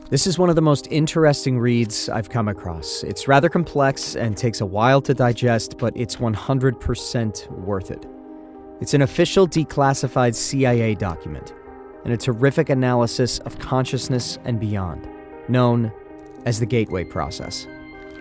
This is one of the most interesting reads I've come across. It's rather complex and takes a while to digest, but it's 100% worth it. It's an official declassified CIA document, and a terrific analysis of consciousness and beyond, known as the Gateway Process.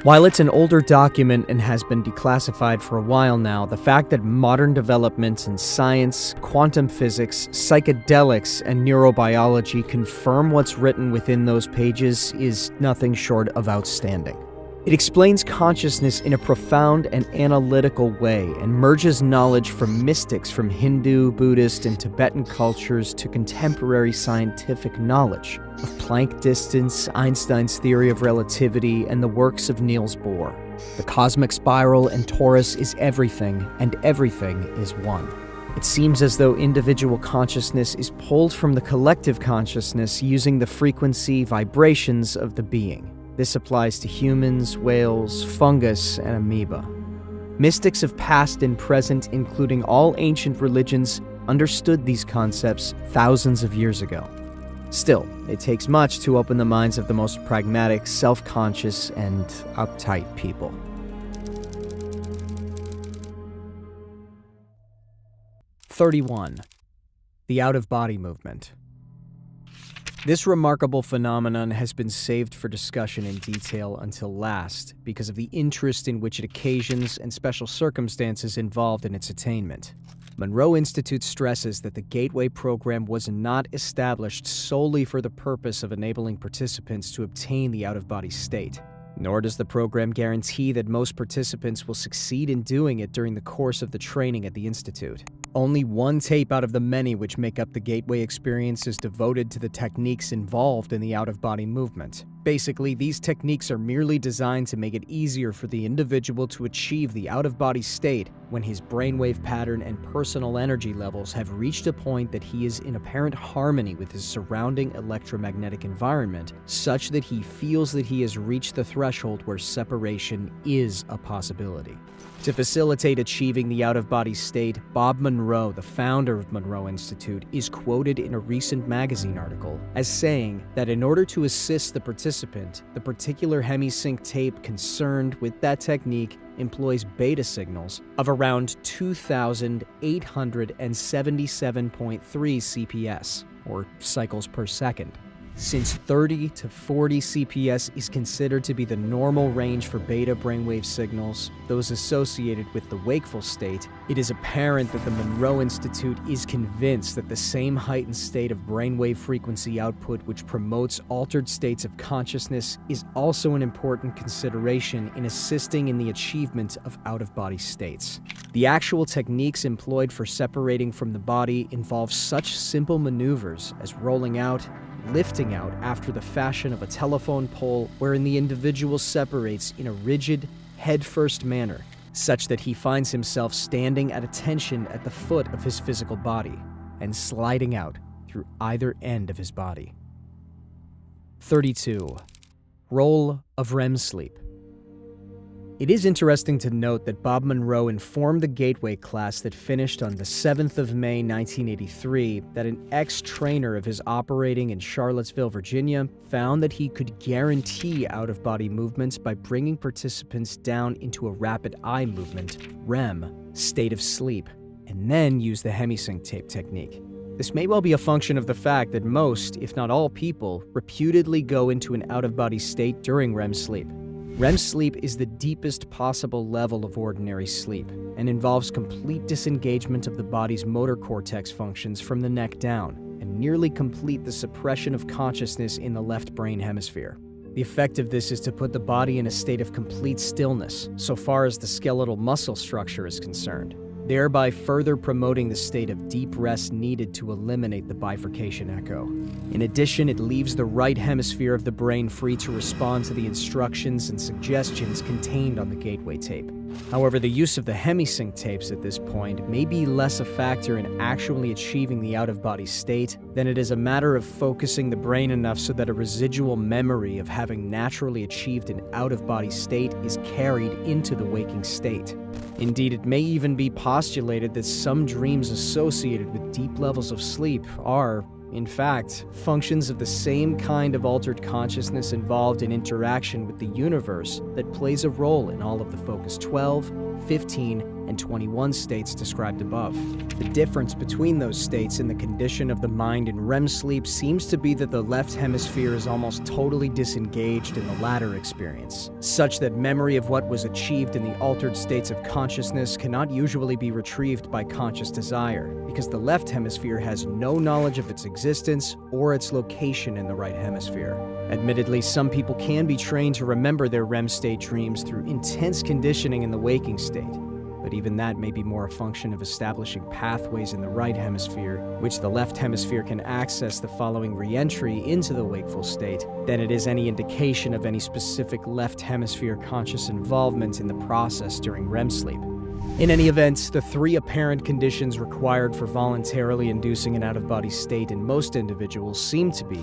While it's an older document and has been declassified for a while now, the fact that modern developments in science, quantum physics, psychedelics, and neurobiology confirm what's written within those pages is nothing short of outstanding. It explains consciousness in a profound and analytical way and merges knowledge from mystics from Hindu, Buddhist, and Tibetan cultures to contemporary scientific knowledge of Planck distance, Einstein's theory of relativity, and the works of Niels Bohr. The cosmic spiral and torus is everything, and everything is one. It seems as though individual consciousness is pulled from the collective consciousness using the frequency vibrations of the being. This applies to humans, whales, fungus, and amoeba. Mystics of past and present, including all ancient religions, understood these concepts thousands of years ago. Still, it takes much to open the minds of the most pragmatic, self-conscious, and uptight people. '31. The out-of-body movement. This remarkable phenomenon has been saved for discussion in detail until last because of the interest in which it occasions and special circumstances involved in its attainment. Monroe Institute stresses that the Gateway program was not established solely for the purpose of enabling participants to obtain the out-of-body state. Nor does the program guarantee that most participants will succeed in doing it during the course of the training at the Institute. Only one tape out of the many which make up the Gateway experience is devoted to the techniques involved in the out-of-body movement. Basically, these techniques are merely designed to make it easier for the individual to achieve the out-of-body state when his brainwave pattern and personal energy levels have reached a point that he is in apparent harmony with his surrounding electromagnetic environment, such that he feels that he has reached the threshold where separation is a possibility. To facilitate achieving the out-of-body state, Bob Monroe, the founder of Monroe Institute, is quoted in a recent magazine article as saying that in order to assist the participant, the particular hemisync tape concerned with that technique employs beta signals of around 2,877.3 CPS, or cycles per second. Since 30 to 40 CPS is considered to be the normal range for beta brainwave signals, those associated with the wakeful state, it is apparent that the Monroe Institute is convinced that the same heightened state of brainwave frequency output which promotes altered states of consciousness is also an important consideration in assisting in the achievement of out-of-body states. The actual techniques employed for separating from the body involve such simple maneuvers as rolling out, lifting out after the fashion of a telephone pole, wherein the individual separates in a rigid, head-first manner, such that he finds himself standing at attention at the foot of his physical body, and sliding out through either end of his body. 32. Role of REM sleep. It is interesting to note that Bob Monroe informed the Gateway class that finished on the 7th of May 1983 that an ex-trainer of his operating in Charlottesville, Virginia, found that he could guarantee out-of-body movements by bringing participants down into a rapid eye movement, REM, state of sleep, and then use the hemisync tape technique. This may well be a function of the fact that most, if not all people, reputedly go into an out-of-body state during REM sleep. REM sleep is the deepest possible level of ordinary sleep and involves complete disengagement of the body's motor cortex functions from the neck down and nearly complete the suppression of consciousness in the left brain hemisphere. The effect of this is to put the body in a state of complete stillness so far as the skeletal muscle structure is concerned, thereby further promoting the state of deep rest needed to eliminate the bifurcation echo. In addition, it leaves the right hemisphere of the brain free to respond to the instructions and suggestions contained on the Gateway tape. However, the use of the hemisync tapes at this point may be less a factor in actually achieving the out-of-body state than it is a matter of focusing the brain enough so that a residual memory of having naturally achieved an out-of-body state is carried into the waking state. Indeed, it may even be postulated that some dreams associated with deep levels of sleep are, In fact, functions of the same kind of altered consciousness involved in interaction with the universe that plays a role in all of the Focus 12, 15, and 21 states described above. The difference between those states in the condition of the mind in REM sleep seems to be that the left hemisphere is almost totally disengaged in the latter experience, such that memory of what was achieved in the altered states of consciousness cannot usually be retrieved by conscious desire, because the left hemisphere has no knowledge of its existence or its location in the right hemisphere. Admittedly, some people can be trained to remember their REM state dreams through intense conditioning in the waking state, but even that may be more a function of establishing pathways in the right hemisphere, which the left hemisphere can access the following re-entry into the wakeful state, than it is any indication of any specific left hemisphere conscious involvement in the process during REM sleep. In any event, the three apparent conditions required for voluntarily inducing an out-of-body state in most individuals seem to be: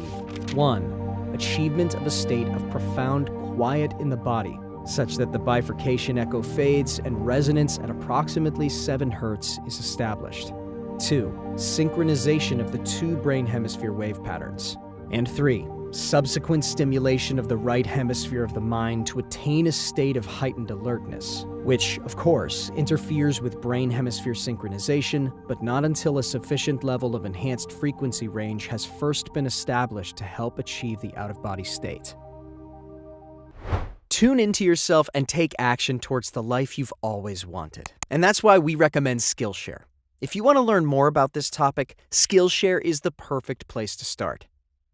1. Achievement of a state of profound quiet in the body, such that the bifurcation echo fades and resonance at approximately 7 Hz is established. 2. Synchronization of the two brain hemisphere wave patterns. And 3. Subsequent stimulation of the right hemisphere of the mind to attain a state of heightened alertness, which, of course, interferes with brain hemisphere synchronization, but not until a sufficient level of enhanced frequency range has first been established to help achieve the out-of-body state. Tune into yourself and take action towards the life you've always wanted. And that's why we recommend Skillshare. If you want to learn more about this topic, Skillshare is the perfect place to start.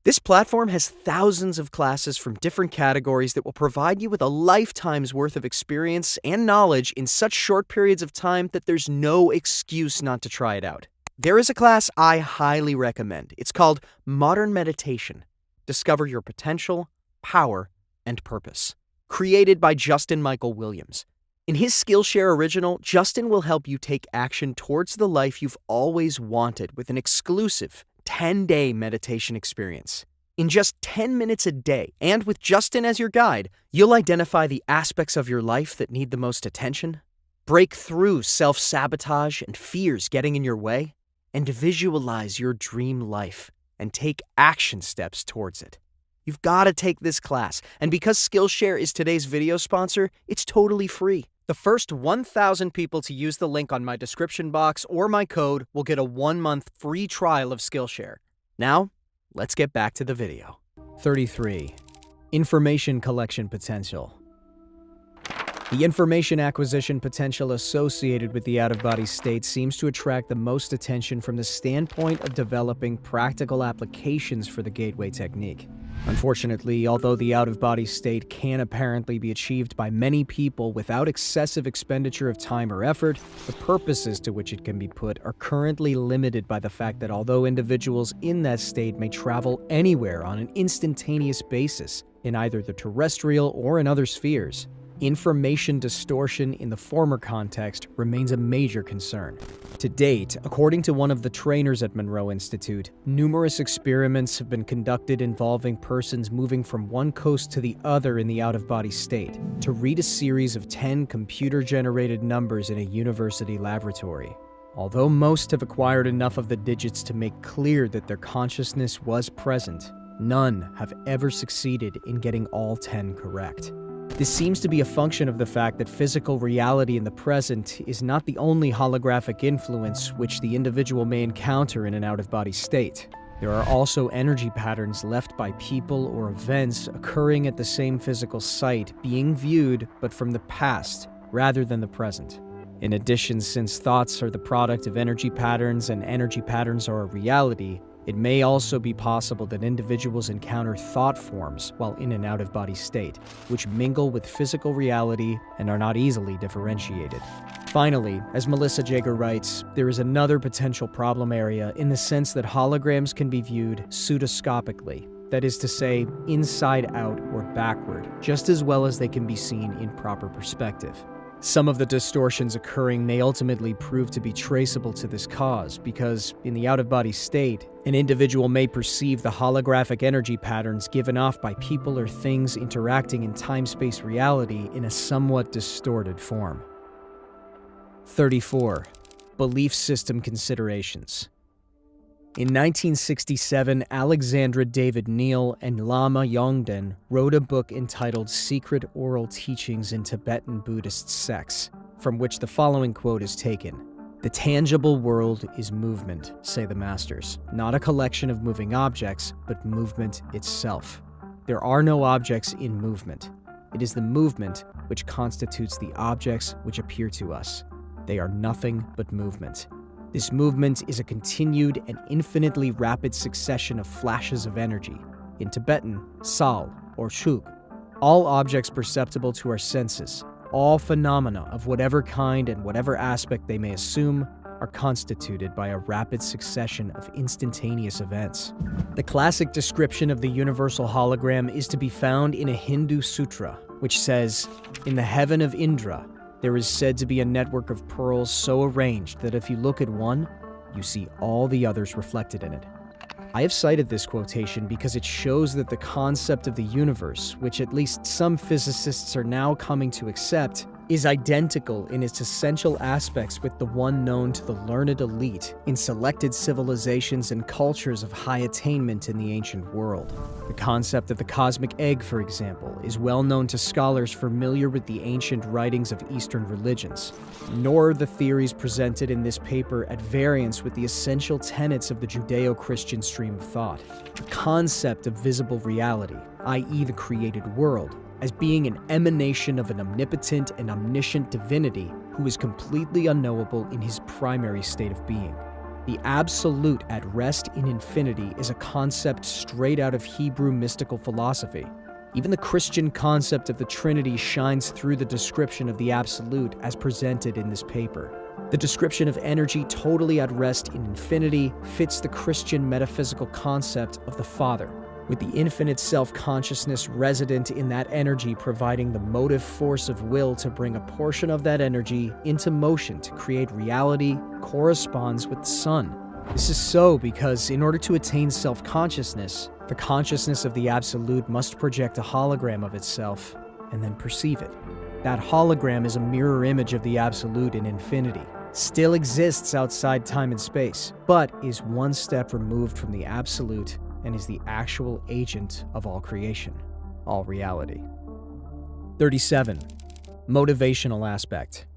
This platform has thousands of classes from different categories that will provide you with a lifetime's worth of experience and knowledge in such short periods of time that there's no excuse not to try it out. There is a class I highly recommend. It's called Modern Meditation. Discover your potential, power, and purpose. Created by Justin Michael Williams. In his Skillshare original, Justin will help you take action towards the life you've always wanted with an exclusive 10-day meditation experience. In just 10 minutes a day, and with Justin as your guide, you'll identify the aspects of your life that need the most attention, break through self-sabotage and fears getting in your way, and visualize your dream life and take action steps towards it. You've got to take this class, and because Skillshare is today's video sponsor, it's totally free. The first 1,000 people to use the link on my description box or my code will get a 1-month free trial of Skillshare. Now, let's get back to the video. 33. Information collection potential. The information acquisition potential associated with the out-of-body state seems to attract the most attention from the standpoint of developing practical applications for the gateway technique. Unfortunately, although the out-of-body state can apparently be achieved by many people without excessive expenditure of time or effort, the purposes to which it can be put are currently limited by the fact that although individuals in that state may travel anywhere on an instantaneous basis, in either the terrestrial or in other spheres, information distortion in the former context remains a major concern. To date, according to one of the trainers at Monroe Institute, numerous experiments have been conducted involving persons moving from one coast to the other in the out-of-body state to read a series of 10 computer-generated numbers in a university laboratory. Although most have acquired enough of the digits to make clear that their consciousness was present, none have ever succeeded in getting all 10 correct. This seems to be a function of the fact that physical reality in the present is not the only holographic influence which the individual may encounter in an out-of-body state. There are also energy patterns left by people or events occurring at the same physical site being viewed but from the past rather than the present. In addition, since thoughts are the product of energy patterns and energy patterns are a reality, it may also be possible that individuals encounter thought forms while in an out-of-body state, which mingle with physical reality and are not easily differentiated. Finally, as Melissa Jager writes, there is another potential problem area in the sense that holograms can be viewed pseudoscopically, that is to say, inside out or backward, just as well as they can be seen in proper perspective. Some of the distortions occurring may ultimately prove to be traceable to this cause because, in the out-of-body state, an individual may perceive the holographic energy patterns given off by people or things interacting in time-space reality in a somewhat distorted form. 34. Belief system considerations. In 1967, Alexandra David Neal and Lama Yongden wrote a book entitled Secret Oral Teachings in Tibetan Buddhist Sects, from which the following quote is taken. "The tangible world is movement, say the masters, not a collection of moving objects, but movement itself. There are no objects in movement. It is the movement which constitutes the objects which appear to us. They are nothing but movement. This movement is a continued and infinitely rapid succession of flashes of energy, in Tibetan, sal or shug. All objects perceptible to our senses, all phenomena of whatever kind and whatever aspect they may assume, are constituted by a rapid succession of instantaneous events." The classic description of the universal hologram is to be found in a Hindu sutra, which says, "In the heaven of Indra, there is said to be a network of pearls so arranged that if you look at one, you see all the others reflected in it." I have cited this quotation because it shows that the concept of the universe, which at least some physicists are now coming to accept, is identical in its essential aspects with the one known to the learned elite in selected civilizations and cultures of high attainment in the ancient world. The concept of the cosmic egg, for example, is well known to scholars familiar with the ancient writings of Eastern religions, nor are the theories presented in this paper at variance with the essential tenets of the Judeo-Christian stream of thought. The concept of visible reality, i.e. the created world, as being an emanation of an omnipotent and omniscient divinity who is completely unknowable in his primary state of being. The absolute at rest in infinity is a concept straight out of Hebrew mystical philosophy. Even the Christian concept of the Trinity shines through the description of the absolute as presented in this paper. The description of energy totally at rest in infinity fits the Christian metaphysical concept of the Father, with the infinite self-consciousness resident in that energy providing the motive force of will to bring a portion of that energy into motion to create reality corresponds with the sun. This is so because in order to attain self-consciousness, the consciousness of the Absolute must project a hologram of itself and then perceive it. That hologram is a mirror image of the Absolute in infinity, still exists outside time and space, but is one step removed from the Absolute and is the actual agent of all creation, all reality. 37. Motivational aspect.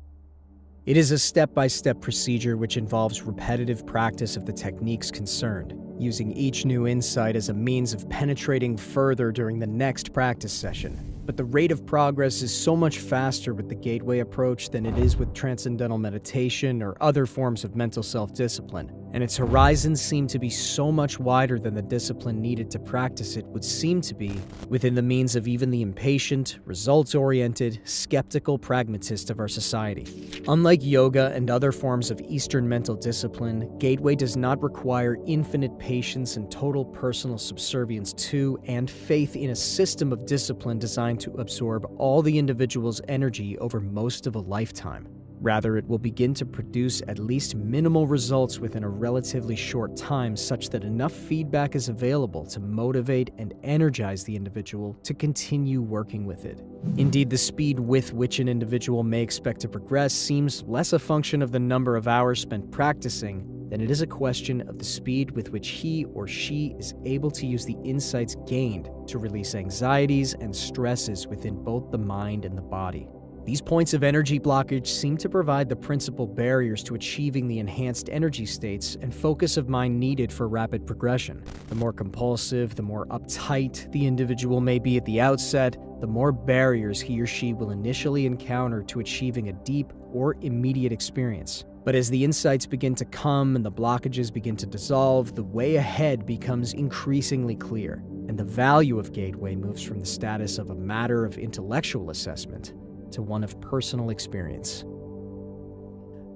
It is a step-by-step procedure which involves repetitive practice of the techniques concerned, using each new insight as a means of penetrating further during the next practice session. But the rate of progress is so much faster with the gateway approach than it is with transcendental meditation or other forms of mental self-discipline, and its horizons seem to be so much wider than the discipline needed to practice it would seem to be within the means of even the impatient, results-oriented, skeptical pragmatist of our society. Unlike yoga and other forms of Eastern mental discipline, gateway does not require infinite patience and total personal subservience to and faith in a system of discipline designed to absorb all the individual's energy over most of a lifetime. Rather, it will begin to produce at least minimal results within a relatively short time such that enough feedback is available to motivate and energize the individual to continue working with it. Indeed, the speed with which an individual may expect to progress seems less a function of the number of hours spent practicing than it is a question of the speed with which he or she is able to use the insights gained to release anxieties and stresses within both the mind and the body. These points of energy blockage seem to provide the principal barriers to achieving the enhanced energy states and focus of mind needed for rapid progression. The more compulsive, the more uptight the individual may be at the outset, the more barriers he or she will initially encounter to achieving a deep or immediate experience. But as the insights begin to come and the blockages begin to dissolve, the way ahead becomes increasingly clear, and the value of gateway moves from the status of a matter of intellectual assessment to one of personal experience.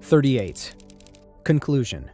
38. Conclusion.